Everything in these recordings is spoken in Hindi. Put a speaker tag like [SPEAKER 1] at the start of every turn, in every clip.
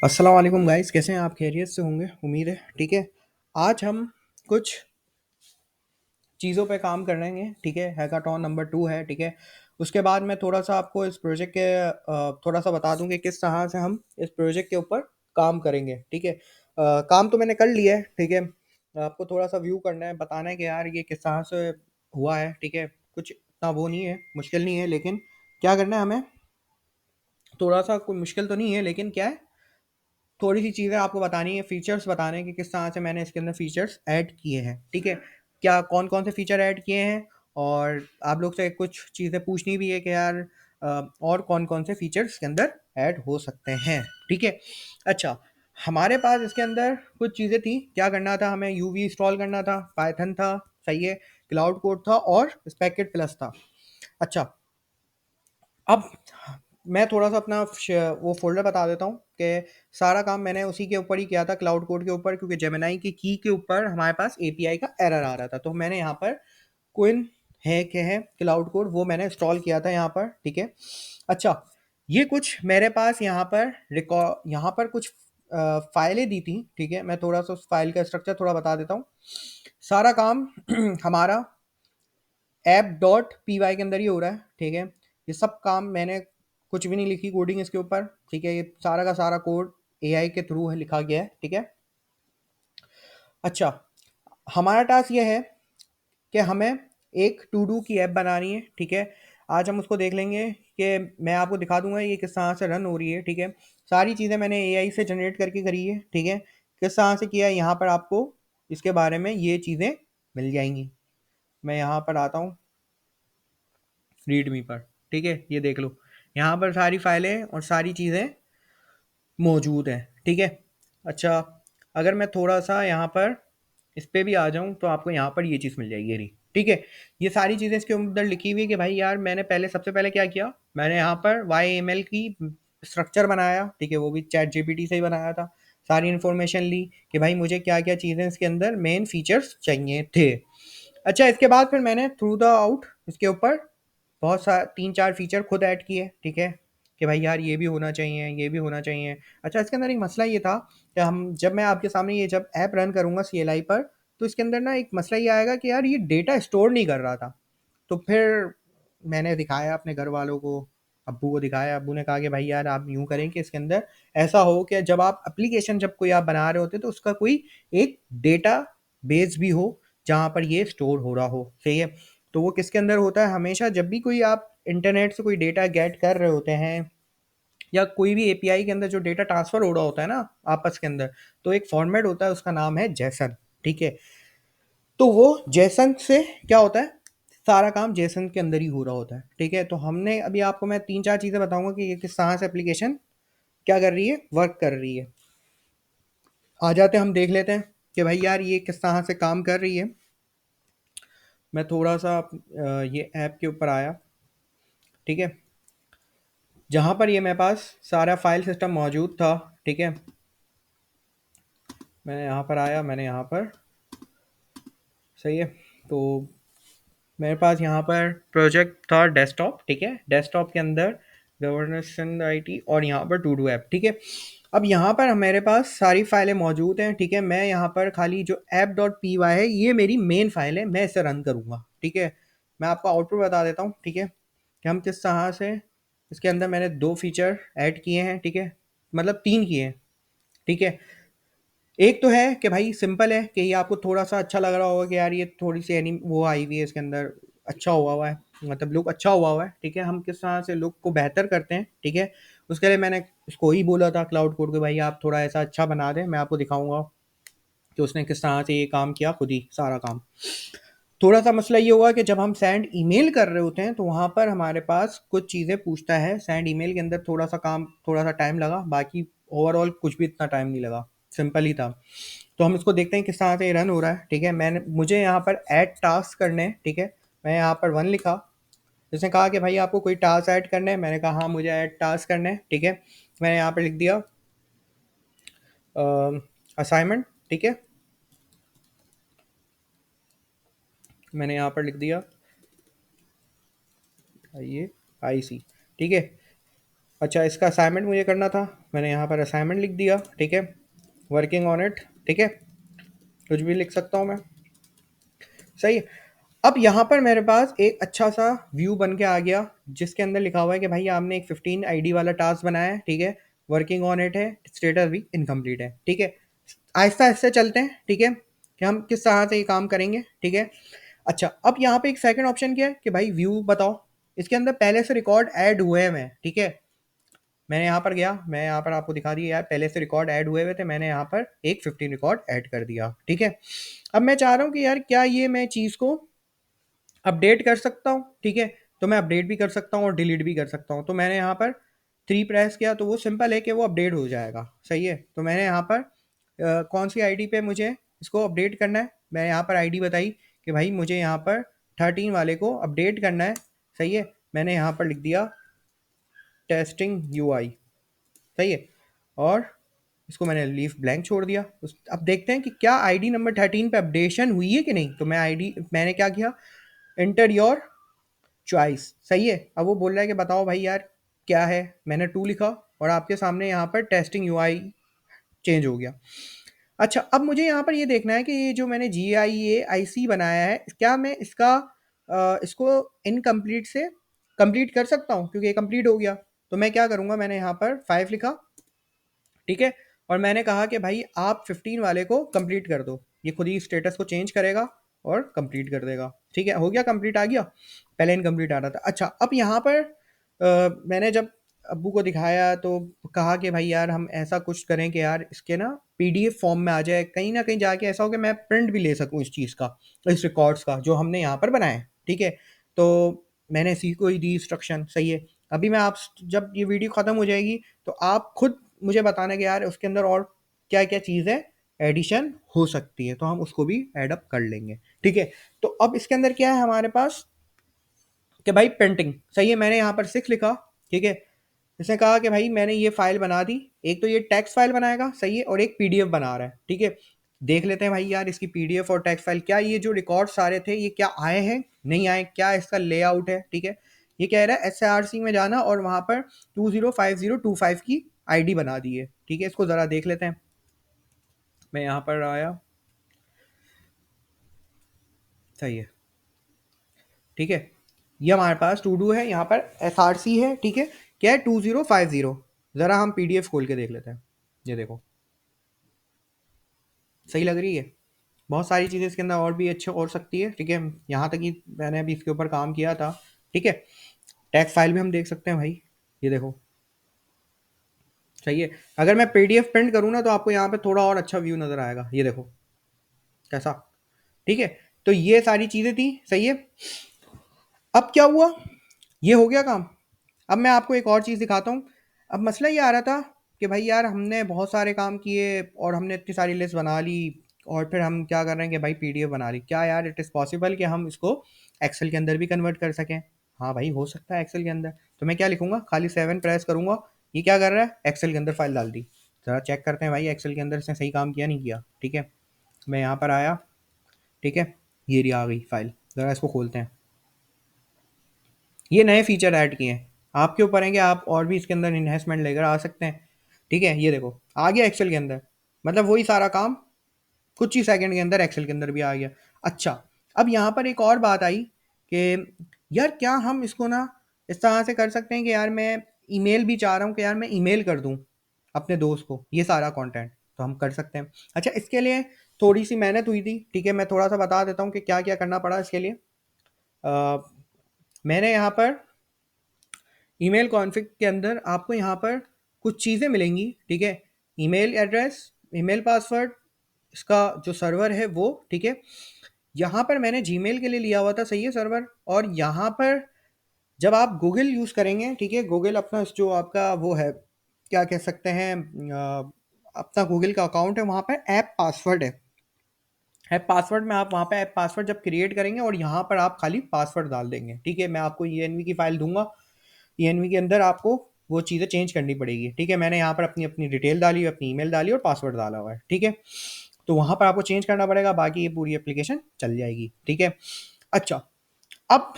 [SPEAKER 1] अस्सलाम वालेकुम गाइस, कैसे हैं आप? खैरियत से होंगे, उम्मीद है। ठीक है, आज हम कुछ चीज़ों पे काम करेंगे। ठीक है, हैकाथॉन नंबर 2 है। ठीक है, उसके बाद मैं थोड़ा सा आपको इस प्रोजेक्ट के थोड़ा सा बता दूं कि किस तरह से हम इस प्रोजेक्ट के ऊपर काम करेंगे। ठीक है, काम तो मैंने कर लिया है। ठीक है, आपको थोड़ा सा व्यू करना है, बताना है कि यार ये किस तरह से हुआ है। ठीक है, कुछ इतना वो नहीं है, मुश्किल नहीं है, लेकिन क्या करना है हमें, थोड़ा सा कोई मुश्किल तो नहीं है, लेकिन क्या है, थोड़ी सी चीज़ें आपको बतानी है, फीचर्स बताने हैं कि किस तरह से मैंने इसके अंदर फीचर्स ऐड किए हैं। ठीक है, क्या कौन कौन से फीचर ऐड किए हैं, और आप लोग से कुछ चीज़ें पूछनी भी है कि यार और कौन कौन से फीचर्स के अंदर ऐड हो सकते हैं। ठीक है, अच्छा, हमारे पास इसके अंदर कुछ चीज़ें थी। क्या करना था हमें? यूवी इंस्टॉल करना था, पाइथन था, सही है, क्लाउड कोड था और स्पेकेट प्लस था। अच्छा, अब मैं थोड़ा-सा अपना वो फ़ोल्डर बता देता हूँ कि सारा काम मैंने उसी के ऊपर ही किया था, क्लाउड कोड के ऊपर, क्योंकि जेमिनी की के ऊपर हमारे पास एपीआई का एरर आ रहा था। तो मैंने यहाँ पर क्विन है क्लाउड कोड, वो मैंने इंस्टॉल किया था यहाँ पर। ठीक है, अच्छा, ये कुछ मेरे पास यहाँ पर कुछ फ़ाइलें दी थी। ठीक है, मैं थोड़ा-सा उस फ़ाइल का स्ट्रक्चर थोड़ा बता देता हूँ। सारा काम हमारा ऐप डॉट पी वाई के अंदर ही हो रहा है। ठीक है, ये सब काम मैंने कुछ भी नहीं लिखी कोडिंग इसके ऊपर। ठीक है, ये सारा का सारा कोड एआई के थ्रू है लिखा गया है। ठीक है, अच्छा, हमारा टास्क ये है कि हमें एक टू डू की ऐप बनानी है। ठीक है, आज हम उसको देख लेंगे कि मैं आपको दिखा दूंगा ये किस तरह से रन हो रही है। ठीक है, सारी चीज़ें मैंने एआई से जनरेट करके करी है। ठीक है, किस तरह से किया है, यहाँ पर आपको इसके बारे में ये चीज़ें मिल जाएंगी। मैं यहाँ पर आता हूँ रीडमी पर। ठीक है, ये देख लो, यहाँ पर सारी फाइलें और सारी चीज़ें मौजूद हैं। ठीक है, अच्छा, अगर मैं थोड़ा सा यहाँ पर इस पे भी आ जाऊँ तो आपको यहाँ पर ये चीज़ मिल जाएगी, ये रही। ठीक है, ये सारी चीज़ें इसके अंदर लिखी हुई है कि भाई यार मैंने पहले सबसे पहले क्या किया, मैंने यहाँ पर वाई एम एल की स्ट्रक्चर बनाया। ठीक है, वो भी चैट जीपीटी से ही बनाया था। सारी इन्फॉर्मेशन ली कि भाई मुझे क्या क्या चीज़ें इसके अंदर मेन फीचर्स चाहिए थे। अच्छा, इसके बाद फिर मैंने थ्रू द आउट इसके ऊपर बहुत सा 3-4 फीचर खुद ऐड किए। ठीक है, कि भाई यार ये भी होना चाहिए, ये भी होना चाहिए। अच्छा, इसके अंदर एक मसला ये था कि हम जब मैं आपके सामने ये जब ऐप रन करूँगा सीएलआई पर, तो इसके अंदर ना एक मसला ये आएगा कि यार ये डेटा स्टोर नहीं कर रहा था। तो फिर मैंने दिखाया अपने घर वालों को, अब्बू को दिखाया। अब्बू ने कहा कि भाई यार आप यूँ करें कि इसके अंदर ऐसा हो कि जब आप एप्लीकेशन जब कोई आप बना रहे होते तो उसका कोई एक डेटा बेस भी हो जहाँ पर ये स्टोर हो रहा हो। सही है, तो वो किसके अंदर होता है, हमेशा जब भी कोई आप इंटरनेट से कोई डेटा गेट कर रहे होते हैं या कोई भी एपीआई के अंदर जो डेटा ट्रांसफर हो रहा होता है ना आपस के अंदर, तो एक फॉर्मेट होता है, उसका नाम है जेसन। ठीक है, तो वो जेसन से क्या होता है, सारा काम जेसन के अंदर ही हो रहा होता है। ठीक है, तो हमने अभी आपको मैं 3-4 चीज़ें बताऊंगा कि ये किस तरह से एप्लीकेशन क्या कर रही है, वर्क कर रही है। आ जाते हैं, हम देख लेते हैं कि भाई यार ये किस तरह से काम कर रही है। मैं थोड़ा सा ये ऐप के ऊपर आया। ठीक है, जहाँ पर ये मेरे पास सारा फाइल सिस्टम मौजूद था। ठीक है, मैंने यहाँ पर आया, मैंने यहाँ पर, सही है, तो मेरे पास यहाँ पर प्रोजेक्ट था डेस्कटॉप। ठीक है, डेस्कटॉप के अंदर गवर्नेंस एंड आईटी और यहाँ पर टू डू ऐप। ठीक है, अब यहाँ पर मेरे पास सारी फाइलें मौजूद हैं। ठीक है, मैं यहाँ पर खाली जो ऐप डॉट पी वाई है, ये मेरी मेन फाइल है, मैं इसे रन करूँगा। ठीक है, मैं आपको आउटपुट बता देता हूँ। ठीक है, कि हम किस तरह से इसके अंदर मैंने 2 फीचर ऐड किए हैं। ठीक है, मतलब 3 किए हैं। ठीक है, एक तो है कि भाई सिंपल है कि ये आपको थोड़ा-सा अच्छा लग रहा होगा कि यार ये थोड़ी-सी वो आई हुई है इसके अंदर, अच्छा हुआ है, मतलब लुक अच्छा हुआ है। ठीक है, हम किस तरह से लुक को बेहतर करते हैं। ठीक है, उसके लिए मैंने उसको ही बोला था क्लाउड कोड को, भाई आप थोड़ा ऐसा अच्छा बना दें, मैं आपको दिखाऊँगा कि उसने किस तरह से ये काम किया, खुद ही सारा काम। थोड़ा-सा मसला ये हुआ कि जब हम सेंड ईमेल कर रहे होते हैं तो वहाँ पर हमारे पास कुछ चीज़ें पूछता है। सेंड ईमेल के अंदर थोड़ा-सा काम, थोड़ा-सा टाइम लगा, बाकी ओवरऑल कुछ भी इतना टाइम नहीं लगा, सिंपल ही था। तो हम इसको देखते हैं किस तरह से ये रन हो रहा है। ठीक है, मुझे यहाँ पर ऐड टास्क करने हैं। ठीक है, मैं यहाँ पर 1 लिखा। उसने कहा कि भाई आपको कोई टास्क ऐड करने हैं, मैंने कहा हाँ मुझे ऐड टास्क करने हैं। ठीक है, मैंने यहाँ पर लिख दिया असाइनमेंट। ठीक है, मैंने यहाँ पर लिख दिया ये आईसी। ठीक है, अच्छा, इसका असाइनमेंट मुझे करना था, मैंने यहाँ पर असाइनमेंट लिख दिया, ठीक है, वर्किंग ऑन इट, ठीक है, कुछ भी लिख सकता हूँ मैं, सही है। अब यहाँ पर मेरे पास एक अच्छा सा व्यू बन के आ गया, जिसके अंदर लिखा हुआ है कि भाई आपने एक 15 आईडी वाला टास्क बनाया है, ठीक है, वर्किंग ऑन इट है, स्टेटस भी इनकम्प्लीट है, ठीक है। आहिस्ता आहिस्ता चलते हैं, ठीक है, कि हम किस तरह से ये काम करेंगे, ठीक है। अच्छा, अब यहाँ पे एक सेकंड ऑप्शन क्या है कि भाई व्यू बताओ, इसके अंदर पहले से रिकॉर्ड ऐड हुए हैं मैं, ठीक है। मैंने यहाँ पर गया, मैं यहाँ पर आपको दिखा दिया यार, पहले से रिकॉर्ड ऐड हुए हुए थे, मैंने यहाँ पर एक 15 रिकॉर्ड ऐड कर दिया, ठीक है। अब मैं चाह रहा हूँ कि यार क्या ये मैं चीज़ को अपडेट कर सकता हूँ, ठीक है। तो मैं अपडेट भी कर सकता हूँ और डिलीट भी कर सकता हूँ। तो मैंने यहाँ पर 3 प्रेस किया, तो वो सिंपल है कि वो अपडेट हो जाएगा, सही है। तो मैंने यहाँ पर कौन सी आईडी पे मुझे इसको अपडेट करना है, मैंने यहाँ पर आईडी बताई कि भाई मुझे यहाँ पर 13 वाले को अपडेट करना है, सही है। मैंने यहाँ पर लिख दिया टेस्टिंग यूआई, सही है, और इसको मैंने लीव ब्लैंक छोड़ दिया। अब देखते हैं कि क्या आईडी नंबर 13 पे अपडेशन हुई है कि नहीं। तो मैंने क्या किया, एंटर योर चॉइस, सही है। अब वो बोल रहा है कि बताओ भाई यार क्या है, मैंने 2 लिखा और आपके सामने यहाँ पर टेस्टिंग यूआई चेंज हो गया। अच्छा, अब मुझे यहाँ पर ये देखना है कि ये जो मैंने जी आई ए आई सी बनाया है, क्या मैं इसको इनकम्प्लीट से कंप्लीट कर सकता हूँ, क्योंकि ये कंप्लीट हो गया। तो मैं क्या करूँगा, मैंने यहाँ पर 5 लिखा, ठीक है, और मैंने कहा कि भाई आप 15 वाले को कंप्लीट कर दो, ये खुद ही स्टेटस को चेंज करेगा और कंप्लीट कर देगा, ठीक है। हो गया, कंप्लीट आ गया, पहले इनकम्प्लीट आ रहा था। अच्छा, अब यहाँ पर मैंने जब अब्बू को दिखाया तो कहा कि भाई यार हम ऐसा कुछ करें कि यार इसके ना पीडीएफ फॉर्म में आ जाए, कहीं ना कहीं जाके ऐसा हो कि मैं प्रिंट भी ले सकूं इस चीज़ का, इस रिकॉर्ड्स का जो हमने यहाँ पर बनाए, ठीक है। तो मैंने इसी को ही दी इंस्ट्रक्शन, सही है। अभी मैं आप जब ये वीडियो ख़त्म हो जाएगी तो आप खुद मुझे बताना कि यार उसके अंदर और क्या क्या चीज़ है एडिशन हो सकती है, तो हम उसको भी ऐड अप कर लेंगे, ठीक है। तो अब इसके अंदर क्या है हमारे पास कि भाई पेंटिंग, सही है, मैंने यहाँ पर 6 लिखा, ठीक है। इसने कहा कि भाई मैंने ये फाइल बना दी, एक तो ये टेक्स्ट फाइल बनाएगा, सही है, और एक पीडीएफ बना रहा है, ठीक है। देख लेते हैं भाई यार इसकी पीडीएफ और टेक्स्ट फाइल, क्या ये जो रिकॉर्ड सारे थे ये क्या आए हैं, नहीं आए, क्या इसका लेआउट है, ठीक है। ये कह रहा है एसआरसी में जाना और वहां पर 205025 की आईडी बना दी है, ठीक है। इसको जरा देख लेते हैं, मैं यहाँ पर आया, सही है, ठीक है। ये हमारे पास टू डू है, यहाँ पर एसआरसी है, ठीक है। क्या है 2050, जरा हम पीडीएफ खोल के देख लेते हैं, ये देखो, सही लग रही है। बहुत सारी चीज़ें इसके अंदर और भी अच्छे और सकती है, ठीक है। यहाँ तक कि मैंने अभी इसके ऊपर काम किया था, ठीक है। टेक्स्ट फाइल भी हम देख सकते हैं भाई, ये देखो, सही है। अगर मैं पीडीएफ प्रिंट करूँ ना तो आपको यहाँ पे थोड़ा और अच्छा व्यू नज़र आएगा, ये देखो कैसा, ठीक है। तो ये सारी चीज़ें थी, सही है। अब क्या हुआ, ये हो गया काम। अब मैं आपको एक और चीज़ दिखाता हूँ। अब मसला ये आ रहा था कि भाई यार हमने बहुत सारे काम किए और हमने इतनी सारी लिस्ट बना ली, और फिर हम क्या कर रहे हैं कि भाई पीडीएफ बना ली, क्या यार इट इज़ पॉसिबल कि हम इसको एक्सेल के अंदर भी कन्वर्ट कर सकें। हाँ भाई, हो सकता है एक्सेल के अंदर। तो मैं क्या लिखूंगा, खाली 7 प्रेस करूंगा, ये क्या कर रहा है, एक्सेल के अंदर फाइल डाल दी। ज़रा चेक करते हैं भाई एक्सेल के अंदर इसने सही काम किया नहीं किया, ठीक है। मैं यहाँ पर आया, ठीक है, ये रही आ गई फाइल, ज़रा इसको खोलते हैं। ये नए फीचर ऐड किए हैं, आपके ऊपर है कि आप और भी इसके अंदर इन्हेंसमेंट लेकर आ सकते हैं, ठीक है। ये देखो आ गया एक्सेल के अंदर, मतलब वही सारा काम कुछ ही सेकंड के अंदर एक्सेल के अंदर भी आ गया। अच्छा, अब यहाँ पर एक और बात आई कि यार क्या हम इसको ना इस तरह से कर सकते हैं कि यार मैं ईमेल भी चाह रहा हूँ कि यार मैं ईमेल कर दूँ अपने दोस्त को ये सारा कंटेंट, तो हम कर सकते हैं। अच्छा, इसके लिए थोड़ी सी मेहनत हुई थी, ठीक है, मैं थोड़ा सा बता देता हूँ कि क्या क्या करना पड़ा इसके लिए। अ, मैंने यहाँ पर ईमेल कॉन्फ़िग के अंदर आपको यहाँ पर कुछ चीज़ें मिलेंगी, ठीक है। ईमेल एड्रेस, ईमेल पासवर्ड, इसका जो सर्वर है वो, ठीक है। यहाँ पर मैंने जीमेल के लिए लिया हुआ था, सही है, सर्वर। और यहाँ पर जब आप गूगल यूज़ करेंगे, ठीक है, गूगल अपना जो आपका वो है, क्या कह सकते हैं, अपना गूगल का अकाउंट है, वहाँ पर ऐप पासवर्ड है। ऐप पासवर्ड में आप वहाँ पे ऐप पासवर्ड जब क्रिएट करेंगे और यहाँ पर आप खाली पासवर्ड डाल देंगे, ठीक है। मैं आपको ENV की फ़ाइल दूंगा, ENV के अंदर आपको वो चीज़ें चेंज करनी पड़ेगी, ठीक है। मैंने यहाँ पर अपनी अपनी डिटेल डाली, अपनी ईमेल डाली और पासवर्ड डाला हुआ है, ठीक है। तो वहाँ पर आपको चेंज करना पड़ेगा, बाकी ये पूरी एप्लीकेशन चल जाएगी, ठीक है। अच्छा, अब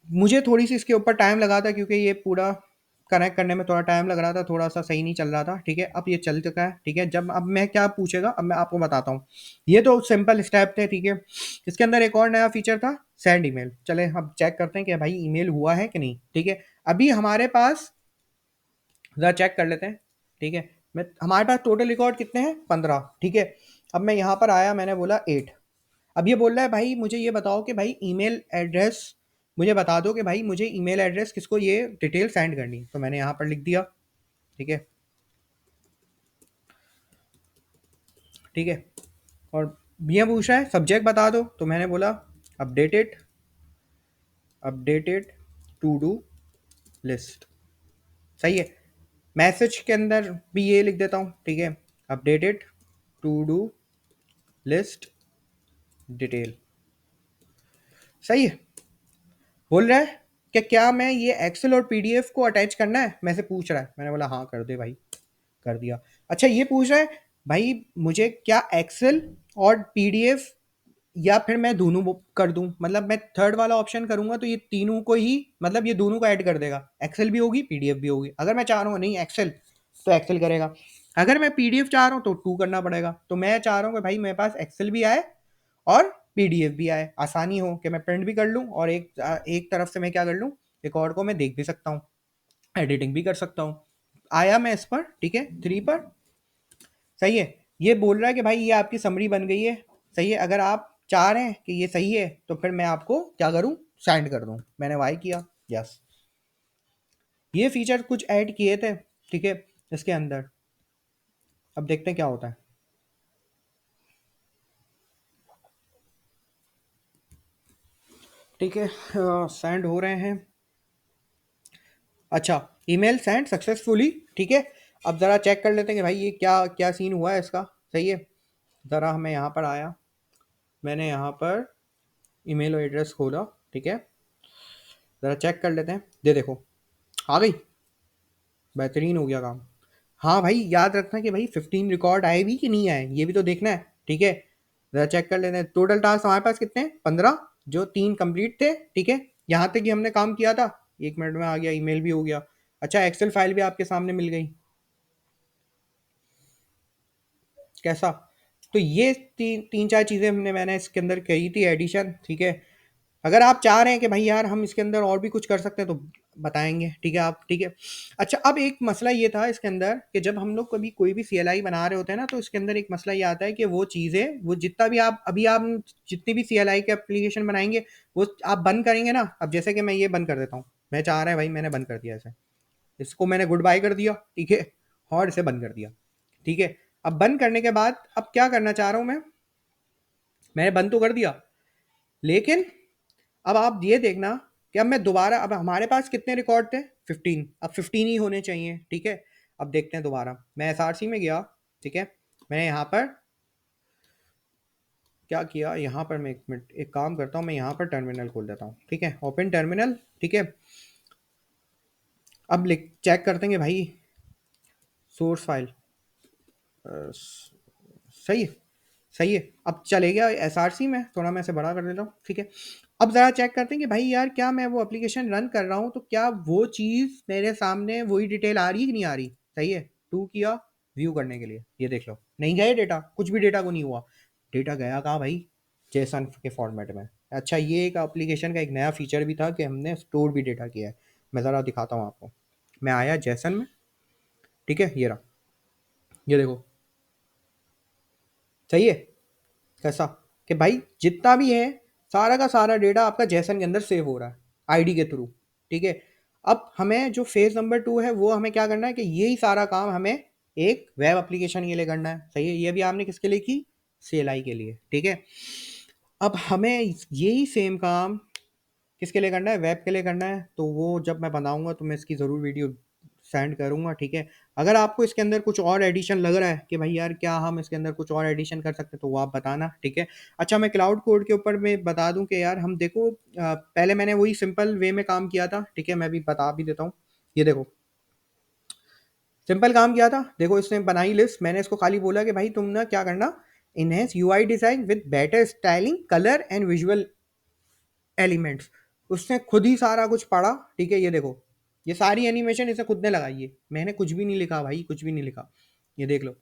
[SPEAKER 1] मुझे थोड़ी सी इसके ऊपर टाइम लगा था क्योंकि ये पूरा कनेक्ट करने में थोड़ा टाइम लग रहा था, थोड़ा सा सही नहीं चल रहा था, ठीक है। अब ये चल चुका है, ठीक है। जब अब मैं क्या पूछेगा, अब मैं आपको बताता हूँ। ये तो सिंपल स्टेप थे, ठीक है। इसके अंदर एक और नया फीचर था, सेंड ईमेल। चले अब चेक करते हैं कि भाई ईमेल हुआ है कि नहीं, ठीक है। अभी हमारे पास ज़रा चेक कर लेते हैं, ठीक है। मैं हमारे पास टोटल रिकॉर्ड कितने हैं, 15, ठीक है। अब मैं यहाँ पर आया, मैंने बोला 8। अब ये बोल रहा है भाई मुझे ये बताओ कि भाई ईमेल एड्रेस, मुझे बता दो कि भाई मुझे ईमेल एड्रेस किसको ये डिटेल सेंड करनी है। तो मैंने यहाँ पर लिख दिया, ठीक है, ठीक है। और ये पूछ रहा है सब्जेक्ट बता दो, तो मैंने बोला updated, updated to do list, सही है। मैसेज के अंदर भी ये लिख देता हूँ, ठीक है, updated to do list detail, सही है। बोल रहा है कि क्या मैं ये एक्सेल और पीडीएफ को अटैच करना है, मैं से पूछ रहा है। मैंने बोला हाँ कर दे भाई, कर दिया। अच्छा ये पूछ रहा है भाई मुझे क्या एक्सेल और पीडीएफ या फिर मैं दोनों कर दूं, मतलब मैं थर्ड वाला ऑप्शन करूंगा तो ये तीनों को ही, मतलब ये दोनों को ऐड कर देगा, एक्सेल भी होगी पीडीएफ भी होगी। अगर मैं चाह रहा हूँ नहीं एक्सेल, तो एक्सेल करेगा। अगर मैं पीडीएफ चाह रहा हूँ तो 2 करना पड़ेगा। तो मैं चाह रहा हूँ कि भाई मेरे पास एक्सेल भी आए और पीडीएफ भी आए, आसानी हो कि मैं प्रिंट भी कर लूँ और एक तरफ से मैं क्या कर लूँ, रिकॉर्ड को मैं देख भी सकता हूँ, एडिटिंग भी कर सकता हूँ। आया मैं इस पर, ठीक है, 3 पर, सही है। ये बोल रहा है कि भाई ये आपकी समरी बन गई है, सही है। अगर आप चाह रहे हैं कि ये सही है तो फिर मैं आपको क्या करूं, सेंड कर दूं। मैंने वाई किया, यस। ये फीचर कुछ ऐड किए थे, ठीक है, इसके अंदर। अब देखते हैं क्या होता है, ठीक है। सेंड हो रहे हैं, अच्छा, ईमेल सेंड सक्सेसफुली, ठीक है। अब ज़रा चेक कर लेते हैं कि भाई ये क्या क्या सीन हुआ है इसका, सही है। ज़रा हमें यहाँ पर आया, मैंने यहाँ पर ईमेल एड्रेस खोला, ठीक है। ज़रा चेक कर लेते हैं, ये देखो आ गई, बेहतरीन हो गया काम। हाँ भाई याद रखना कि भाई 15 रिकॉर्ड आए भी कि नहीं आए, ये भी तो देखना है, ठीक है। ज़रा चेक कर लेते हैं, टोटल टास्क हमारे पास कितने हैं, 15, जो 3 कंप्लीट थे, ठीक है। यहाँ तक कि हमने काम किया था, 1 मिनट में आ गया, ईमेल भी हो गया। अच्छा एक्सेल फाइल भी आपके सामने मिल गई, कैसा। तो ये तीन चार चीज़ें मैंने इसके अंदर कही थी एडिशन, ठीक है। अगर आप चाह रहे हैं कि भाई यार हम इसके अंदर और भी कुछ कर सकते हैं तो बताएंगे, ठीक है आप, ठीक है। अच्छा अब एक मसला ये था इसके अंदर कि जब हम लोग कभी कोई भी सीएलआई बना रहे होते हैं ना, तो इसके अंदर एक मसला ये आता है कि वो चीज़ें, वो जितना भी आप अभी आप जितनी भी सीएलआई के एप्लीकेशन बनाएंगे वो आप बंद करेंगे ना। अब जैसे कि मैं ये बंद कर देता हूँ, मैं चाह रहा है भाई, मैंने बंद कर दिया इसे, इसको मैंने गुड बाय कर दिया, ठीक है, और इसे बंद कर दिया, ठीक है। अब बंद करने के बाद अब क्या करना चाह रहा हूँ मैंने बंद तो कर दिया, लेकिन अब आप ये देखना कि अब मैं दोबारा, अब हमारे पास कितने रिकॉर्ड थे, 15, अब 15 ही होने चाहिए, ठीक है। अब देखते हैं दोबारा, मैं एसआरसी में गया, ठीक है। मैंने यहाँ पर क्या किया, यहाँ पर मैं एक मिनट एक काम करता हूँ, मैं यहाँ पर टर्मिनल खोल देता हूँ, ठीक है, ओपन टर्मिनल, ठीक है। अब लिख चेक करते हैं कि भाई सोर्स फाइल, सही है, सही है। अब चले गया एसआरसी में, थोड़ा मैं इसे बड़ा कर देता हूँ, ठीक है। अब ज़रा चेक करते हैं कि भाई यार क्या मैं वो एप्लीकेशन रन कर रहा हूँ तो क्या वो चीज़ मेरे सामने वही डिटेल आ रही है कि नहीं आ रही, सही है। टू किया व्यू करने के लिए, ये देख लो नहीं गए डेटा, कुछ भी डेटा को नहीं हुआ, डेटा गया कहाँ भाई, जेसन के फॉर्मेट में। अच्छा ये एक एप्लीकेशन का एक नया फीचर भी था कि हमने स्टोर भी डेटा किया है, मैं ज़रा दिखाता हूँ आपको। मैं आया जेसन में, ठीक है, ये रहा, ये देखो, सही है। कैसा कि भाई जितना भी है सारा का सारा डेटा आपका जेसन के अंदर सेव हो रहा है आईडी के थ्रू, ठीक है। अब हमें जो फेज नंबर 2 है वो हमें क्या करना है कि यही सारा काम हमें एक वेब एप्लीकेशन के लिए करना है, सही है। ये भी आपने किसके लिए की, सीएलआई के लिए, ठीक है। अब हमें यही सेम काम किसके लिए करना है, वेब के लिए करना है। तो वो जब मैं बनाऊंगा तो मैं इसकी ज़रूर वीडियो सेंड करूंगा, ठीक है। अगर आपको इसके अंदर कुछ और एडिशन लग रहा है कि भाई यार क्या हम इसके अंदर कुछ और एडिशन कर सकते हैं तो वो आप बताना, ठीक है। अच्छा मैं क्लाउड कोड के ऊपर मैं बता दूं कि यार हम देखो, पहले मैंने वही सिंपल वे में काम किया था, ठीक है, मैं भी बता भी देता हूँ। ये देखो सिंपल काम किया था, देखो इसने बनाई लिस्ट, मैंने इसको खाली बोला कि भाई तुम ना क्या करना, enhance UI design with better styling colour and visual elements. उसने खुद ही सारा कुछ पढ़ा, ठीक है, ये देखो ये सारी एनिमेशन इसे खुद ने लगाई है, मैंने कुछ भी नहीं लिखा भाई, कुछ भी नहीं लिखा। ये देख लो,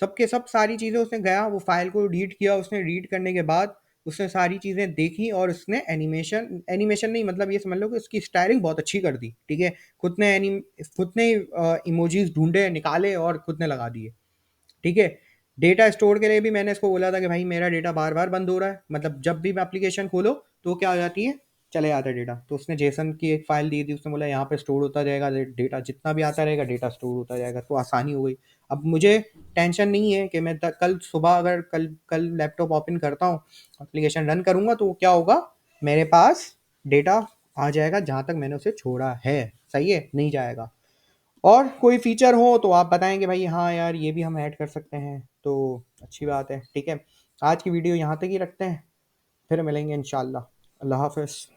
[SPEAKER 1] सबके सब सारी चीज़ें उसने गया, वो फाइल को रीड किया, उसने रीड करने के बाद उसने सारी चीज़ें देखी और उसने एनिमेशन एनिमेशन नहीं, मतलब ये समझ लो कि उसकी स्टाइलिंग बहुत अच्छी कर दी, ठीक है। खुद ने इमोजीज ढूंढे, निकाले और खुद ने लगा दिए, ठीक है। डेटा स्टोर के लिए भी मैंने इसको बोला था कि भाई मेरा डेटा बार बार बंद हो रहा है, मतलब जब भी मैं एप्लीकेशन खोलो तो क्या हो जाती है, चले जाता है डेटा। तो उसने जेसन की एक फाइल दी थी, उसने बोला यहाँ पे स्टोर होता जाएगा डेटा, जितना भी आता रहेगा डेटा स्टोर होता जाएगा, तो आसानी हो गई। अब मुझे टेंशन नहीं है कि मैं कल सुबह अगर कल कल लैपटॉप ओपन करता हूँ, एप्लीकेशन रन करूँगा, तो क्या होगा, मेरे पास डेटा आ जाएगा जहाँ तक मैंने उसे छोड़ा है, सही है, नहीं जाएगा। और कोई फीचर हो तो आप बताएंगे भाई, हाँ यार ये भी हम ऐड कर सकते हैं, तो अच्छी बात है, ठीक है। आज की वीडियो यहाँ तक ही रखते हैं, फिर मिलेंगे इंशाल्लाह। अल्लाह हाफ़िज़।